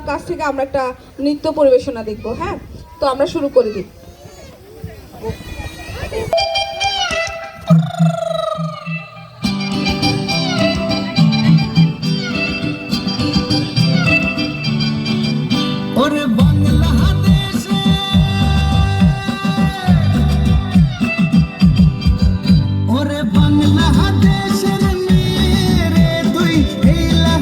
কাছ থেকে আমরা একটা নৃত্য পরিবেশনা দেখব। হ্যাঁ, তো আমরা শুরু করে দিই। ওরে বাংলাদেশে ওরে বাংলাদেশের মেরে তুই হেলা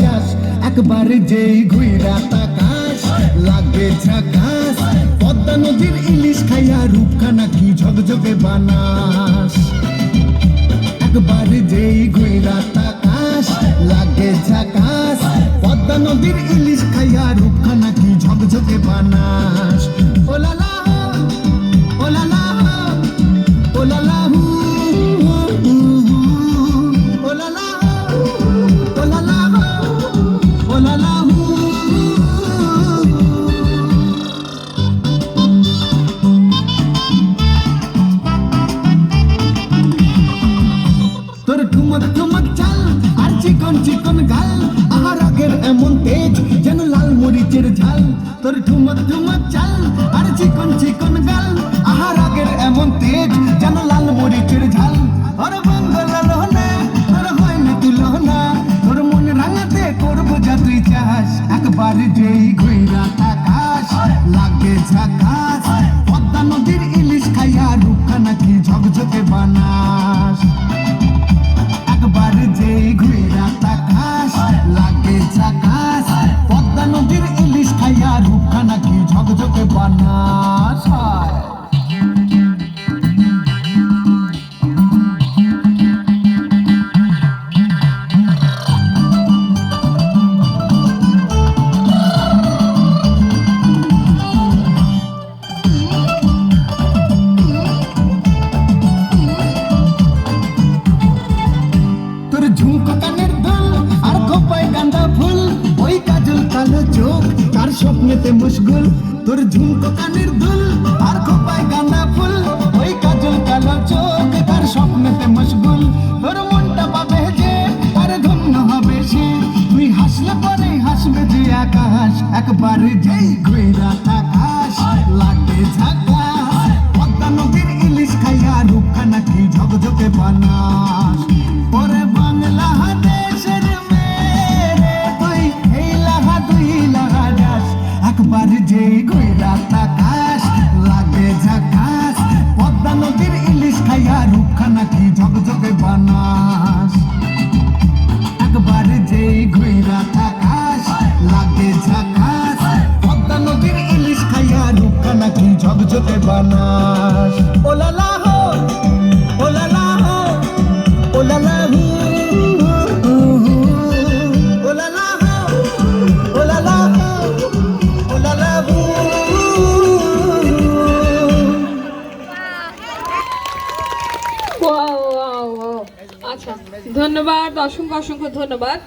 যাস একবার যেই ঘুইরা তাকাস লাগে ঝাকাস পদ্মা নদীর ইলিশ খাইয়া রূপখানা কি ঝকঝকে বানাস একবার যেই ঘুইরা তাকাস লাগে ঝাকাস পদ্মা নদীর ইলিশ খাইয়া রূপখানা কি ঝকঝকে বানাস ওলালা ওলালা ওলালা হু ওলালা ওলালা ওলালা হু তোর ঠুমক ঠুমক চাল আর চিকন চিকন গাল আহার আগের এমন তেজ যেন লাল মরিচের ঝাল তোর ঠুমক ঠুমক চাল আর চিকন চিকন গাল আহার আগের এমন তেজ যেন লাল মরিচের ঝাল ওর বাংলা লোহনা তোর হয় না তুলনা তোর মন রাঙাতে করবো যা তুই চাস একবার যেই ঘুইরা তাকাস লাগে ঝাকাস পদ্মা নদীর ইলিশ খাইয়া রূপখানা কি ঝকঝকে বানাস একবার যেই ঘুইরা তাকাস লাগে ঝাকাস পদ্মা নদীর ইলিশ খাইয়া রূপখানা কি ঝকঝকে বানাস তোর ঝুমকো কানের দুল আর খোপায় গাঁদা ফুল ওই কাজল কালো চোখ তার স্বপ্নেতে মশগুল তোর ঝুমকো কানের দুল আর খোপায় গাঁদা ফুল ওই কাজল কালো চোখ তার স্বপ্নেতে মশগুল তোর মনটা পাবে যে আর ধন্য হবে সে তুই হাসলে পরে হাসবে যে আকাশ একবার যেই ঘুইরা তাকাস লাগে ঝাকাস পদ্মা নদীর ইলিশ খাইয়া রূপখানা কি ঝকঝকে বানাস ওরে বাংলাদেশের মেরে তুই হেলা যাস একবার যেই ঘুইরা তাকাস লাগে ঝাকাস পদ্মা নদীর ইলিশ খাইয়া রূপখানা কি ঝকঝকে বানাস একবার যেই ঘুইরা তাকাস লাগে ঝাকাস পদ্মা নদীর ইলিশ খাইয়া রূপখানা কি ঝকঝকে বানাস ওলালা হো ওলালা হো ওলালা হু ওলালা হো ওলালা হো ওলালা হু ওয়াও ওয়াও ওয়াও। আচ্ছা, ধন্যবাদ, অসংখ্য অসংখ্য ধন্যবাদ।